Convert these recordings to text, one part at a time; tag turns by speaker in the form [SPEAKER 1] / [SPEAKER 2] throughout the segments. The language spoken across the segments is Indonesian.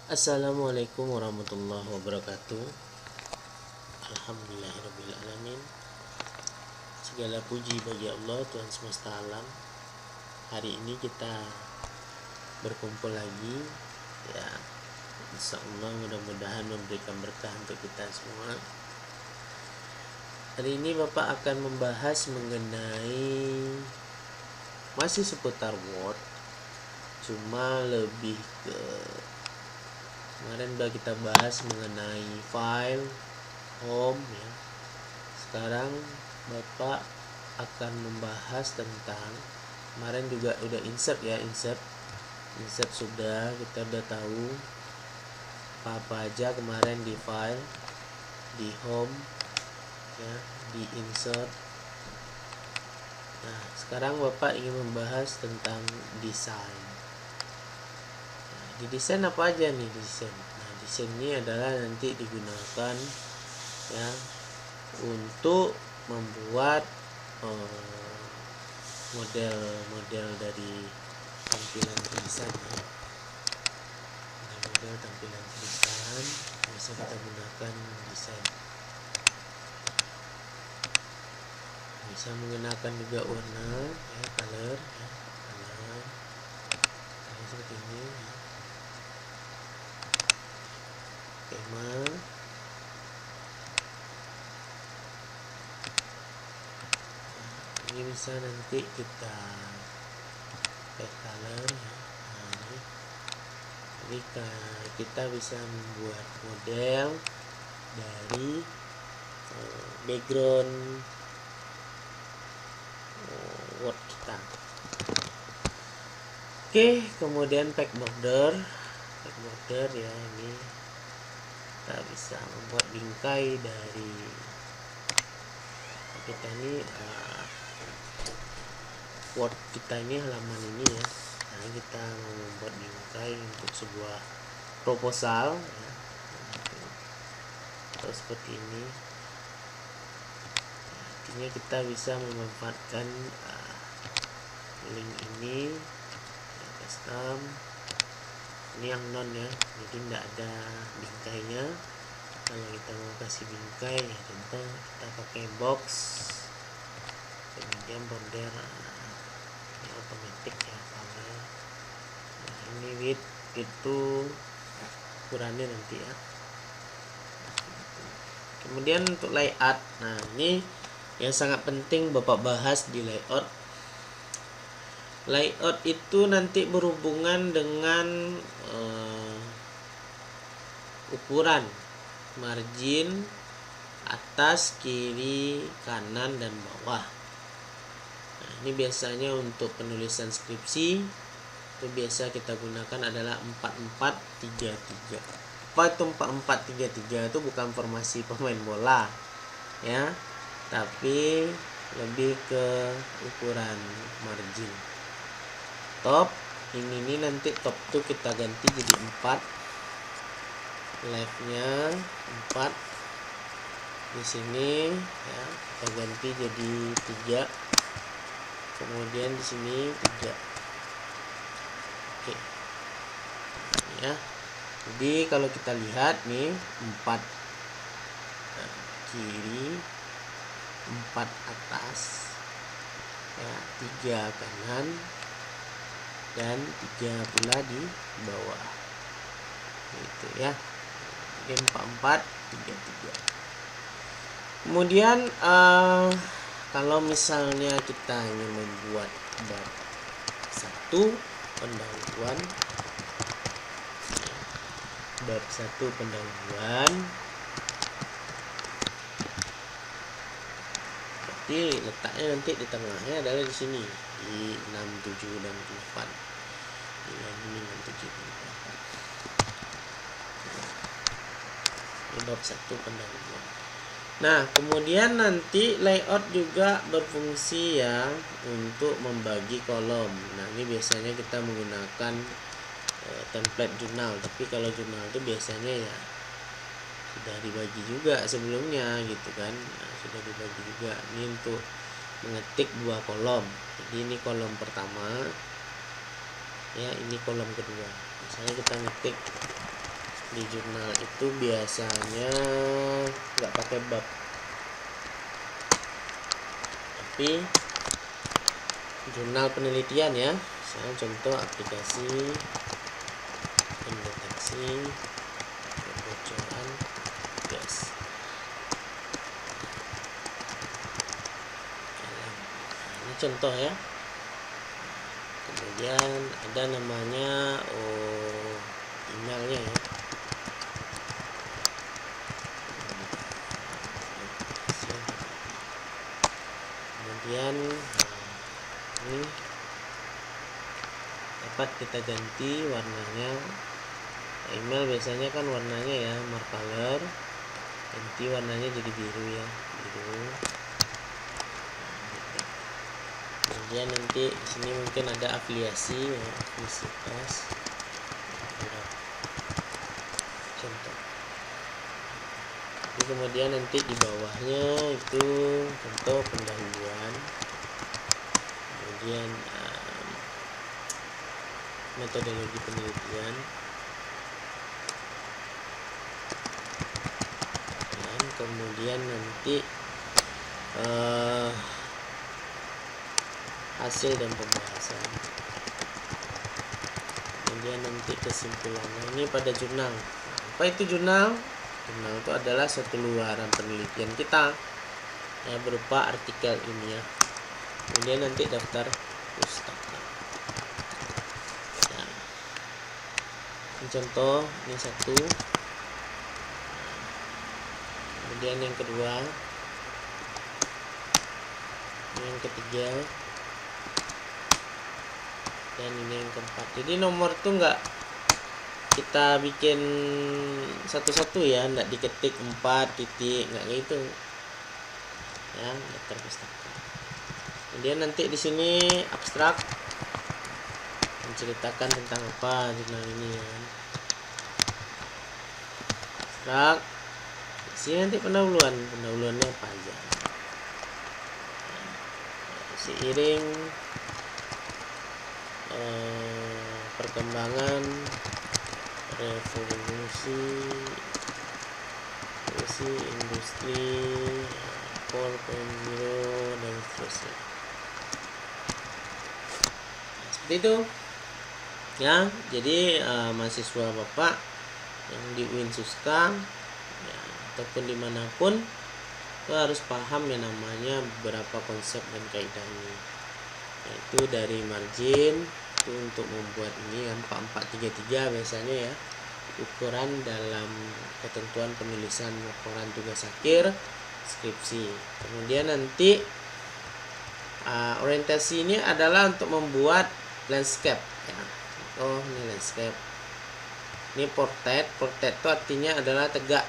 [SPEAKER 1] Assalamualaikum warahmatullahi wabarakatuh. Alhamdulillahirrabbilalamin. Segala puji bagi Allah, Tuhan semesta alam. Hari ini kita berkumpul lagi, ya, insya Allah mudah-mudahan memberikan berkah untuk kita semua. Hari ini Bapak akan membahas mengenai masih seputar Word, cuma lebih ke kemarin udah kita bahas mengenai file, home, ya. Sekarang Bapak akan membahas tentang, kemarin juga udah insert sudah, kita udah tahu apa aja kemarin di file, di home, ya, di insert. Nah, sekarang Bapak ingin membahas tentang desain. Di desain apa aja nih desain? Nah, desain ini adalah nanti digunakan, ya, untuk membuat model-model dari tampilan tulisan, ya. Model tampilan tulisan bisa kita gunakan desain. Bisa menggunakan juga warna, ya, color, ya, color seperti ini, ya. Tema, ini bisa nanti kita pack color, ya. Nah, ini. Jadi kita bisa membuat model dari background Word kita. Oke, kemudian pack border, ya, ini kita bisa membuat bingkai dari kita ini, Word kita ini, halaman ini, ya. Nah, kita mau membuat bingkai untuk sebuah proposal, ya. Atau seperti ini. Artinya kita bisa memanfaatkan link ini, ya, custom. Ini yang non, ya, jadi tidak ada bingkainya. Kalau kita mau kasih bingkai, ya, contoh kita pakai box, kemudian border, ya, otomatis, ya, color. Nah, ini width itu ukurannya nanti, ya. Kemudian untuk layout, nah ini yang sangat penting Bapak bahas di layout. Layout itu nanti berhubungan dengan ukuran, margin, atas, kiri, kanan, dan bawah. Nah, ini biasanya untuk penulisan skripsi itu biasa kita gunakan adalah 4433. Apa itu 4433? Itu bukan formasi pemain bola, ya, tapi lebih ke ukuran margin. Top ini nanti top tuh kita ganti jadi 4, left-nya 4, di sini, ya, kita ganti jadi 3, kemudian di sini 3. Oke, ya. Jadi kalau kita lihat nih 4 kiri, 4 atas, ya, 3 kanan, dan 3 pula di bawah, gitu, ya. Jadi 4433. Kemudian kalau misalnya kita ingin membuat bab 1 pendahuluan, berarti letaknya nanti di tengahnya adalah di sini, di 6, 7, dan 8. Ini 6, 7, dan 8. Ini bab 1 pendahuluan. Nah, kemudian nanti layout juga berfungsi, ya, untuk membagi kolom. Nah, ini biasanya kita menggunakan template jurnal, tapi kalau jurnal itu biasanya, ya, sudah dibagi juga sebelumnya, gitu kan. Nah, sudah dibagi juga. Ini untuk mengetik 2 kolom. Jadi ini kolom pertama, ya, ini kolom kedua. Misalnya kita ngetik di jurnal itu biasanya nggak pakai bab, tapi jurnal penelitian ya. Misalnya contoh aplikasi pendeteksi kebocoran gas. Ini contoh ya. Kemudian ada namanya emailnya ya. Kemudian ini dapat kita ganti warnanya. Email biasanya kan warnanya ya mark color, ganti warnanya jadi biru ya, biru. Kemudian nanti di sini mungkin ada afiliasi ya, afiliasitas contoh. Jadi kemudian nanti di bawahnya itu contoh pendahuluan, kemudian metodologi penelitian, dan kemudian nanti hasil dan pembahasan, kemudian nanti kesimpulannya. Ini pada jurnal. Apa itu jurnal? Jurnal itu adalah suatu luaran penelitian kita ya, berupa artikel ilmiah. Kemudian nanti daftar pustaka ya. Ini contoh, ini satu. Kemudian yang kedua, yang ketiga, dan ini yang keempat. Jadi nomor itu enggak kita bikin satu-satu ya, enggak diketik 4 titik, enggak gitu ya, daftar pustaka. Kemudian nanti di sini abstrak, menceritakan tentang apa jurnal ini ya. Abstrak. Di sini nanti pendahuluannya apa aja. Seiring perkembangan revolusi industri 4.0 dan seterusnya. Seperti itu ya. Jadi mahasiswa Bapak yang di UIN Suska ya, ataupun dimanapun, itu harus paham yang namanya beberapa konsep dan kaidahnya, yaitu dari margin itu untuk membuat ini kan 4433 biasanya ya, ukuran dalam ketentuan penulisan laporan tugas akhir skripsi. Kemudian nanti orientasi ini adalah untuk membuat landscape ya. Oh, ini landscape. Ini portrait itu artinya adalah tegak.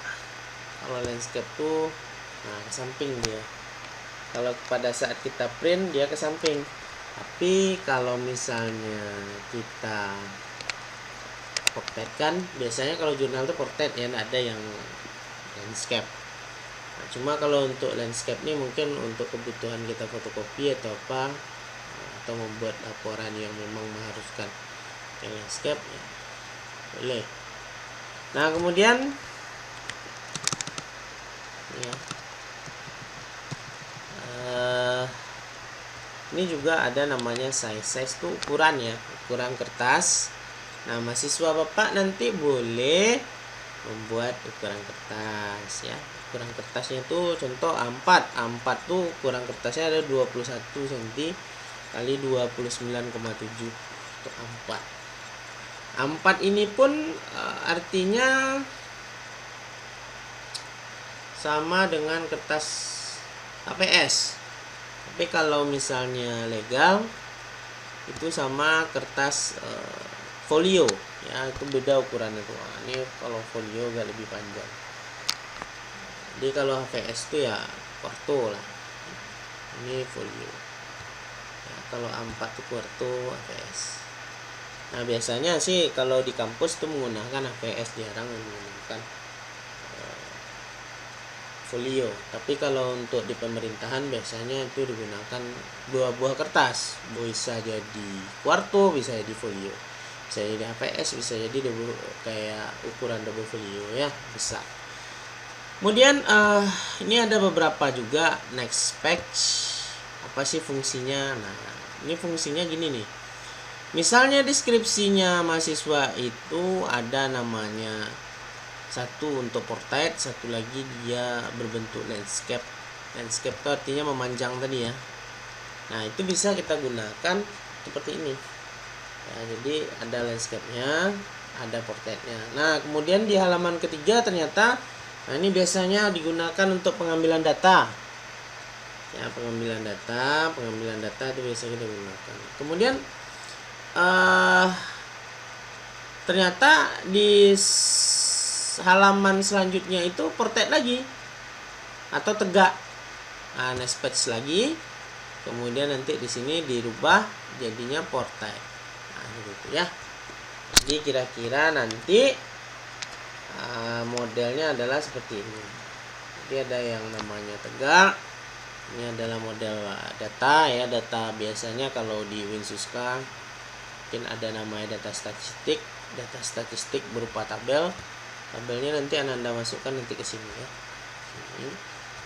[SPEAKER 1] Kalau landscape tuh ke samping dia. Kalau pada saat kita print dia ke samping. Tapi kalau misalnya kita portrait kan biasanya kalau jurnal itu portrait ya, ada yang landscape. Nah, cuma kalau untuk landscape ini mungkin untuk kebutuhan kita fotokopi atau apa, atau membuat laporan yang memang mengharuskan yang landscape ya, boleh. Nah kemudian ya, ini juga ada namanya size itu ukuran ya, ukuran kertas. Nah mahasiswa Bapak nanti boleh membuat ukuran kertas ya. Ukuran kertasnya itu contoh A4 tuh ukuran kertasnya ada 21 cm kali 29,7 untuk A4. A4 ini pun artinya sama dengan kertas HVS. Tapi kalau misalnya legal itu sama kertas folio ya, itu beda ukurannya tuh. Nah, ini kalau folio agak lebih panjang. Jadi kalau HVS itu ya quarto lah. Ini folio. Ya, kalau A4 itu quarto HVS. Nah, biasanya sih kalau di kampus tuh menggunakan HVS, jarang menggunakan folio. Tapi kalau untuk di pemerintahan biasanya itu digunakan dua buah kertas, bisa jadi quarto, bisa jadi folio. bisa jadi HPS, bisa jadi kayak ukuran double folio ya, bisa. Kemudian ini ada beberapa juga next page. Apa sih fungsinya? Nah, ini fungsinya gini nih. Misalnya deskripsinya mahasiswa itu ada namanya satu untuk portrait, satu lagi dia berbentuk landscape. Landscape itu artinya memanjang tadi ya. Nah, itu bisa kita gunakan seperti ini. Ya, jadi ada landscape-nya, ada portraitnya. Nah, kemudian di halaman ketiga ternyata, nah ini biasanya digunakan untuk pengambilan data. Ya, pengambilan data itu biasa kita gunakan. Kemudian ternyata di halaman selanjutnya itu portrait lagi atau tegak. Nah, next page lagi. Kemudian nanti di sini dirubah jadinya portrait. Nah, gitu ya. Jadi kira-kira nanti modelnya adalah seperti ini. Jadi ada yang namanya tegak. Ini adalah model data ya, data biasanya kalau di Winsuska mungkin ada namanya data statistik berupa tabel. Tabelnya nanti Anda masukkan nanti ke sini ya. Sini.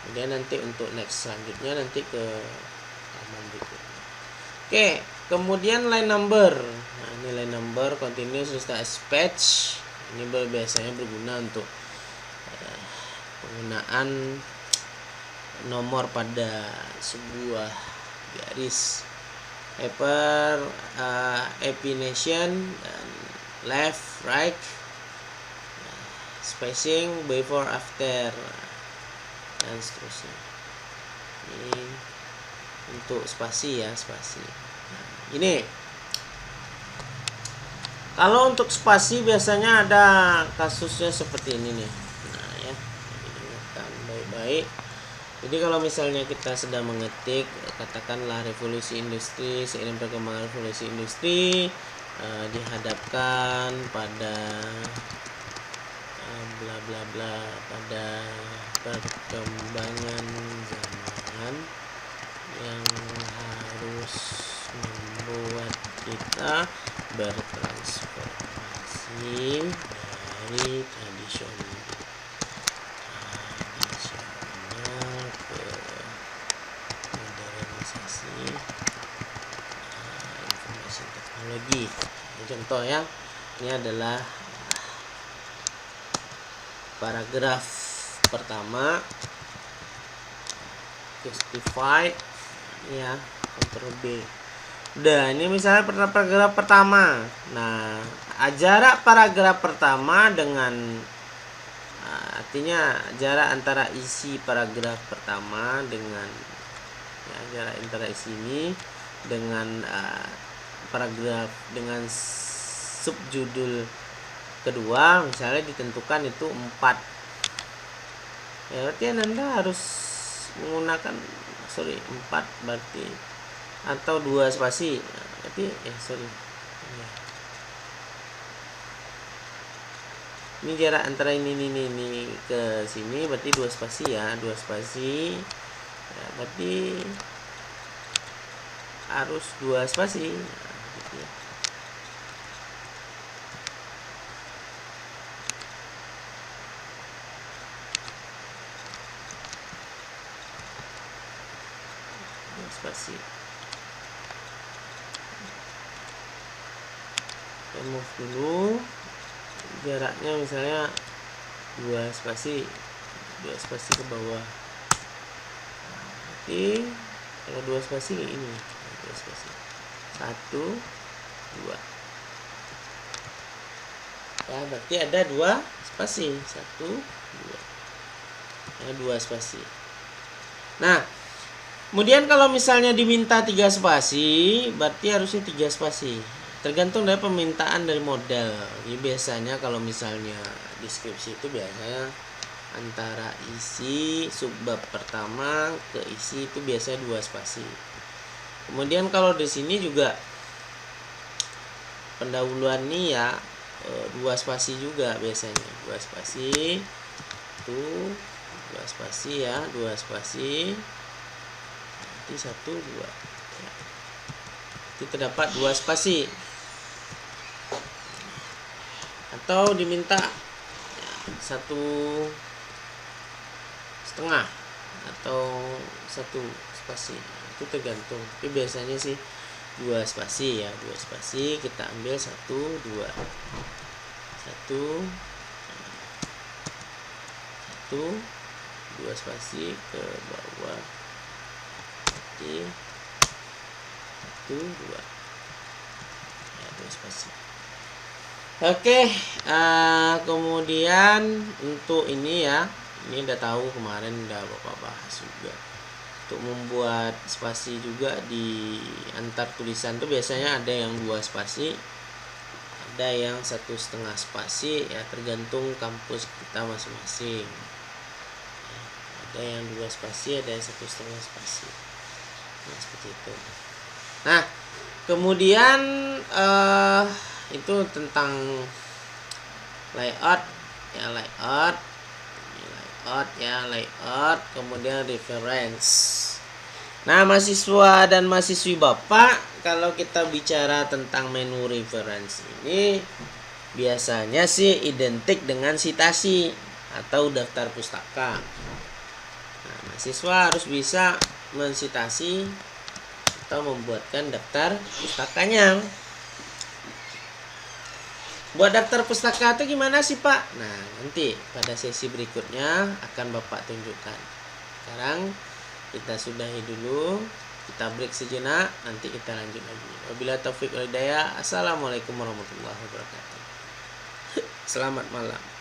[SPEAKER 1] Kemudian nanti untuk next selanjutnya nanti ke halaman berikutnya. Oke, kemudian line number. Nah, ini line number continuous as page. Ini biasanya berguna untuk penggunaan nomor pada sebuah garis. Hyper epination dan left right, spacing before after dan seterusnya. Ini untuk spasi ya, spasi. Nah, ini kalau untuk spasi biasanya ada kasusnya seperti ini nih. Nah ya, ingatkan baik-baik. Jadi kalau misalnya kita sedang mengetik katakanlah revolusi industri, seiring perkembangan revolusi industri, dihadapkan pada bla bla bla, pada perkembangan zaman yang harus membuat kita bertransformasi dari tradisional ke modernisasi informasi teknologi. Ini contoh ya, ini adalah paragraf pertama, justified ya, Ctrl B. Udah, ini misalnya paragraf pertama. Nah, jarak paragraf pertama dengan artinya jarak antara isi paragraf pertama dengan ya, jarak antara isi ini dengan paragraf dengan subjudul kedua misalnya ditentukan itu 4. Ya, berarti Anda harus menggunakan 4 berarti atau 2 spasi. Nah, berarti ya. Ini jarak antara ini ke sini berarti 2 spasi ya, 2 spasi. Ya, berarti harus 2 spasi. Nah, gitu ya. Spasi. Kita move dulu. Jaraknya misalnya 2 spasi ke bawah. Jadi kalau 2 spasi ini 2 spasi 1 2 ya, berarti ada 2 spasi 1 2 ya, 2 spasi. Nah, kemudian kalau misalnya diminta 3 spasi berarti harusnya 3 spasi. Tergantung dari permintaan dari model. Jadi biasanya kalau misalnya deskripsi itu biasanya antara isi subbab pertama ke isi itu biasanya 2 spasi. Kemudian kalau di sini juga pendahuluan ini ya 2 spasi juga biasanya. 2 spasi. Tuh, 2 spasi ya, 2 spasi. Nanti 1 2. Ya. Jadi terdapat 2 spasi. atau diminta 1,5 atau 1 spasi, itu tergantung, tapi biasanya sih 2 spasi ya, 2 spasi kita ambil 1 2 2 spasi ke bawah, jadi 1 2 ya, 2 spasi. Oke, kemudian untuk ini ya, ini udah tahu kemarin udah Bapak bahas juga. Untuk membuat spasi juga di antar tulisan tuh biasanya ada yang 2 spasi, ada yang 1,5 spasi ya, tergantung kampus kita masing-masing. Ada yang 2 spasi, ada yang 1,5 spasi. Nah, seperti itu. Nah, kemudian itu tentang layout ya, layout, kemudian reference. Nah, mahasiswa dan mahasiswi Bapak, kalau kita bicara tentang menu reference ini biasanya sih identik dengan citasi atau daftar pustaka. Nah, mahasiswa harus bisa mensitasi atau membuatkan daftar pustakanya. Buat daftar pustaka itu gimana sih Pak? Nah, nanti pada sesi berikutnya akan Bapak tunjukkan. Sekarang kita sudahi dulu, kita break sejenak, nanti kita lanjut lagi. Wabillahi taufiq wal hidayah. Assalamualaikum warahmatullahi wabarakatuh. Selamat malam.